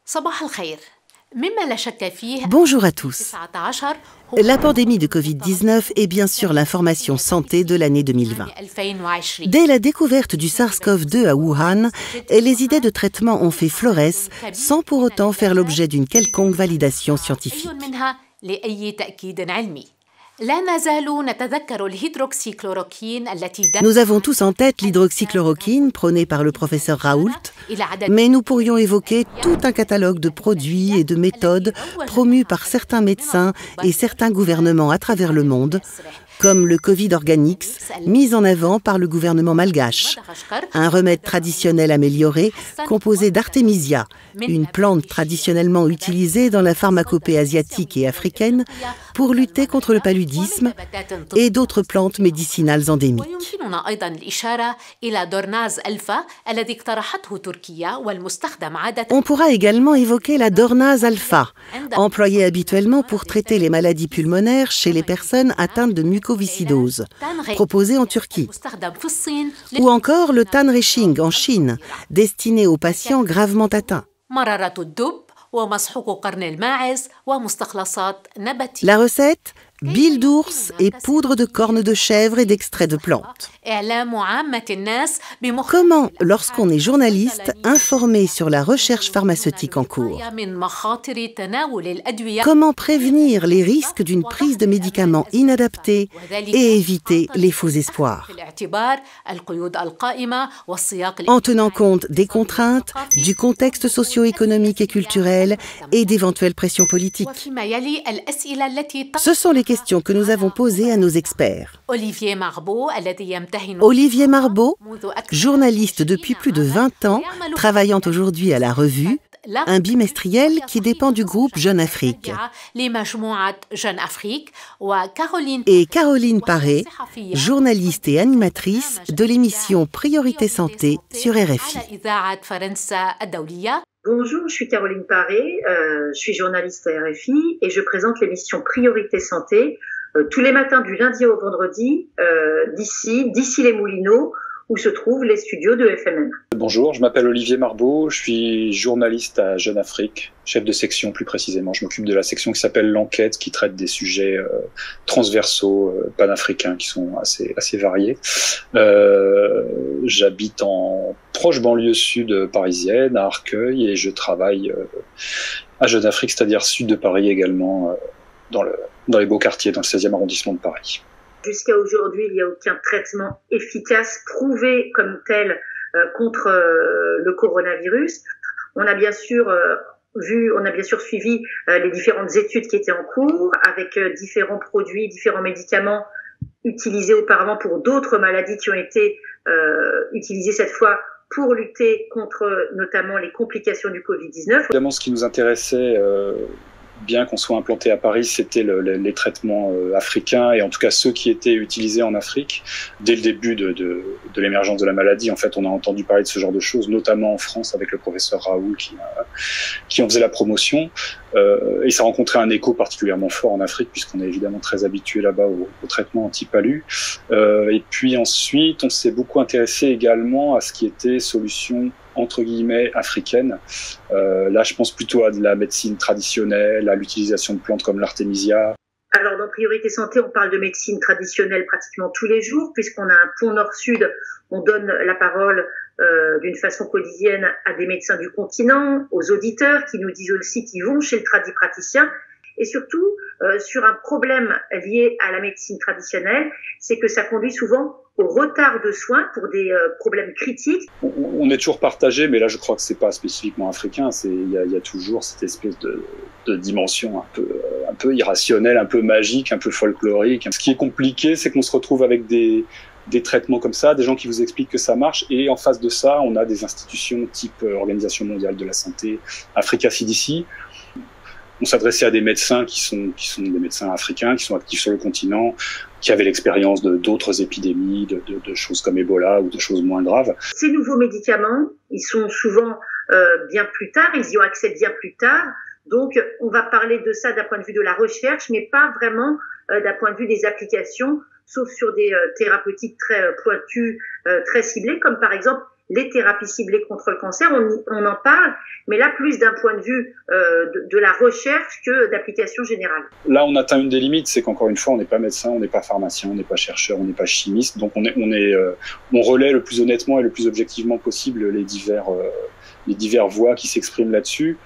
صباح الخير. مما لا شك فيه Bonjour à tous. 19 La pandémie de Covid-19 est bien sûr l'information santé de l'année 2020. 2020. Dès la découverte du SARS-CoV-2 à Wuhan, les idées de traitement ont fait florès sans pour autant faire l'objet d'une quelconque validation scientifique. منها لأي تأكيد علمي. لا نزال نتذكر الهيدروكسيكلوروكين التي Nous avons tous en tête l'hydroxychloroquine prônée par le professeur Raoult, mais nous pourrions évoquer tout un catalogue de produits et de méthodes promus par certains médecins et certains gouvernements à travers le monde, comme le Covid Organics, mis en avant par le gouvernement malgache, un remède traditionnel amélioré composé d'artémisia, une plante traditionnellement utilisée dans la pharmacopée asiatique et africaine pour lutter contre le paludisme, et d'autres plantes médicinales endémiques. ويمكننا أيضاً الإشارة إلى دورناز ألفا الذي اقترحته تركيا والمستخدم عادة. On pourra également évoquer la Dornase alpha, employée habituellement pour traiter les maladies pulmonaires chez les personnes atteintes de mucoviscidose, proposée en Turquie. مستخدم في الصين Ou encore le Tanreching en Chine, destiné aux patients gravement atteints. مرارة الدب ومسحوق قرن الماعز ومستخلصات نباتية. La recette, bile d'ours et poudre de cornes de chèvre et d'extraits de plantes. إعلام عامة الناس Comment, lorsqu'on est journaliste, informer sur la recherche pharmaceutique en cours? من مخاطر تناول الأدوية Comment prévenir les risques d'une prise de médicaments inadaptés et éviter les faux espoirs? في الاعتبار القيود القائمة والسياق En tenant compte des contraintes, du contexte socio-économique et culturel et d'éventuelles pressions politiques. وفيما يلي الأسئلة التي Ce sont les questions que nous avons posées à nos experts. أوليفيه ماربو الذي يمتهن Olivier Marbeau, منذ أكثر journaliste depuis plus de 20 ans, travaillant aujourd'hui à la Revue, un bimestriel qui dépend du groupe Jeune Afrique, لمجموعة جون أفريك وكارولين et Caroline Paré, journaliste et animatrice de l'émission Priorité Santé sur RFI. على إذاعة فرنسا الدولية. Bonjour, je suis Caroline Paré, je suis journaliste à RFI et je présente l'émission Priorité Santé tous les matins du lundi au vendredi d'ici les Moulineaux où se trouvent les studios de FMM. Bonjour, je m'appelle Olivier Marbeau, je suis journaliste à Jeune Afrique, chef de section plus précisément. Je m'occupe de la section qui s'appelle l'enquête, qui traite des sujets transversaux panafricains qui sont assez variés. J'habite en proche banlieue sud parisienne, à Arcueil, et je travaille à Jeune Afrique, c'est-à-dire sud de Paris également, dans les beaux quartiers, dans le 16e arrondissement de Paris. Jusqu'à aujourd'hui, il n'y a aucun traitement efficace, prouvé comme tel contre le coronavirus. On a bien sûr suivi les différentes études qui étaient en cours avec différents produits, différents médicaments utilisés auparavant pour d'autres maladies qui ont été utilisés cette fois pour lutter contre notamment les complications du Covid-19. Évidemment, ce qui nous intéressait, bien qu'on soit implanté à Paris, c'était les traitements africains, et en tout cas ceux qui étaient utilisés en Afrique. Dès le début de l'émergence de la maladie, en fait, on a entendu parler de ce genre de choses, notamment en France avec le professeur Raoult qui en faisait la promotion. Et ça rencontrait un écho particulièrement fort en Afrique, puisqu'on est évidemment très habitué là-bas au traitement anti-palu. Et puis ensuite, on s'est beaucoup intéressé également à ce qui était solution entre guillemets africaine. Là, je pense plutôt à de la médecine traditionnelle, à l'utilisation de plantes comme l'artémisia. Alors, dans Priorité Santé, on parle de médecine traditionnelle pratiquement tous les jours, puisqu'on a un pont nord-sud, on donne la parole d'une façon quotidienne à des médecins du continent, aux auditeurs qui nous disent aussi qu'ils vont chez le tradipraticien. Et surtout, sur un problème lié à la médecine traditionnelle, c'est que ça conduit souvent au retard de soins pour des problèmes critiques. On est toujours partagé, mais là je crois que c'est pas spécifiquement africain. Il y a toujours cette espèce de dimension un peu irrationnelle, un peu magique, un peu folklorique. Ce qui est compliqué, c'est qu'on se retrouve avec des traitements comme ça, des gens qui vous expliquent que ça marche, et en face de ça, on a des institutions type Organisation mondiale de la santé, Africa CDC. On s'adressait à des médecins qui sont des médecins africains, qui sont actifs sur le continent, qui avaient l'expérience d'autres épidémies, de choses comme Ebola ou de choses moins graves. Ces nouveaux médicaments, ils sont souvent bien plus tard, ils y ont accès bien plus tard. Donc, on va parler de ça d'un point de vue de la recherche, mais pas vraiment d'un point de vue des applications, sauf sur des thérapeutiques très pointues, très ciblées, comme par exemple les thérapies ciblées contre le cancer, on en parle, mais là plus d'un point de vue de la recherche que d'application générale. Là, on atteint une des limites, c'est qu'encore une fois, on n'est pas médecin, on n'est pas pharmacien, on n'est pas chercheur, on n'est pas chimiste, donc on relaie le plus honnêtement et le plus objectivement possible les divers voix qui s'expriment là-dessus.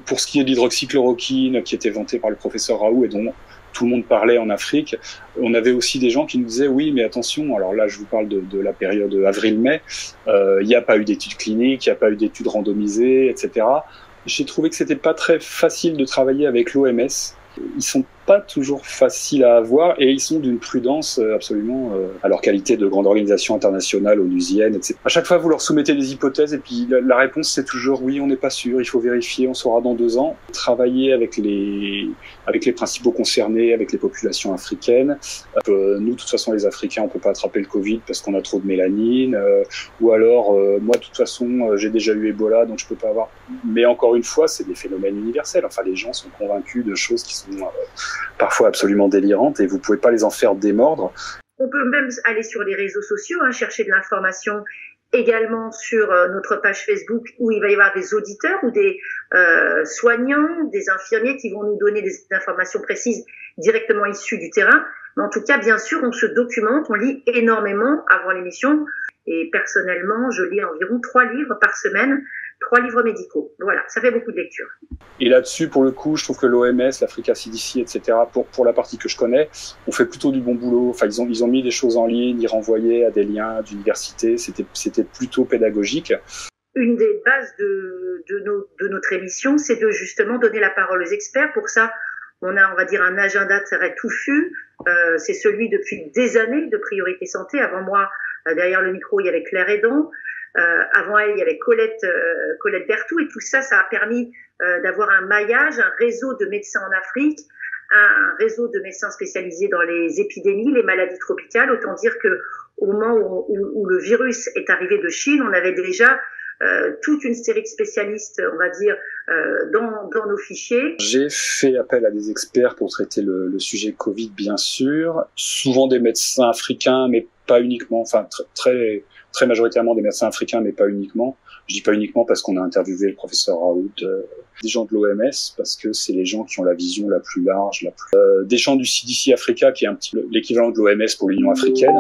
Pour ce qui est de l'hydroxychloroquine, qui était vanté par le professeur Raoult et dont tout le monde parlait en Afrique, on avait aussi des gens qui nous disaient oui, mais attention, alors là je vous parle de la période avril-mai, il n'y a pas eu d'études cliniques, il n'y a pas eu d'études randomisées, etc. J'ai trouvé que c'était pas très facile de travailler avec l'OMS. Ils sont pas toujours faciles à avoir et ils sont d'une prudence absolument à leur qualité de grande organisation internationale onusienne, etc. À chaque fois, vous leur soumettez des hypothèses et puis la réponse c'est toujours oui, on n'est pas sûr, il faut vérifier, on saura dans 2 ans. Travailler avec les principaux concernés, avec les populations africaines. Nous, de toute façon, les Africains, on peut pas attraper le Covid parce qu'on a trop de mélanine. Ou alors, moi, de toute façon, j'ai déjà eu Ebola, donc je peux pas avoir. Mais encore une fois, c'est des phénomènes universels. Enfin, les gens sont convaincus de choses qui sont parfois absolument délirantes et vous pouvez pas les en faire démordre. On peut même aller sur les réseaux sociaux, chercher de l'information également sur notre page Facebook où il va y avoir des auditeurs ou des soignants, des infirmiers qui vont nous donner des informations précises directement issues du terrain. Mais en tout cas, bien sûr, on se documente, on lit énormément avant l'émission. Et personnellement, je lis environ 3 livres par semaine, 3 livres médicaux. Voilà, ça fait beaucoup de lecture. Et là-dessus, pour le coup, je trouve que l'OMS, l'Africa CDC, etc., pour la partie que je connais, on fait plutôt du bon boulot. Enfin, ils ont mis des choses en ligne, ils renvoyaient à des liens d'université. C'était plutôt pédagogique. Une des bases de notre émission, c'est de justement donner la parole aux experts. Pour ça, on a, on va dire, un agenda très touffu. C'est celui depuis des années de Priorité Santé. Avant moi, derrière le micro, il y avait Claire Hédan. Avant elle, il y avait Colette Berthoud. Et tout ça, ça a permis d'avoir un maillage, un réseau de médecins en Afrique, un réseau de médecins spécialisés dans les épidémies, les maladies tropicales. Autant dire que au moment où le virus est arrivé de Chine, on avait déjà toute une série de spécialistes, on va dire, dans nos fichiers. J'ai fait appel à des experts pour traiter le sujet Covid, bien sûr. Souvent des médecins africains, mais pas uniquement. Enfin, très majoritairement des médecins africains, mais pas uniquement. Je dis pas uniquement parce qu'on a interviewé le professeur Raoult, des gens de l'OMS, parce que c'est les gens qui ont la vision la plus large, des gens du CDC Africa, qui est un petit l'équivalent de l'OMS pour l'Union africaine.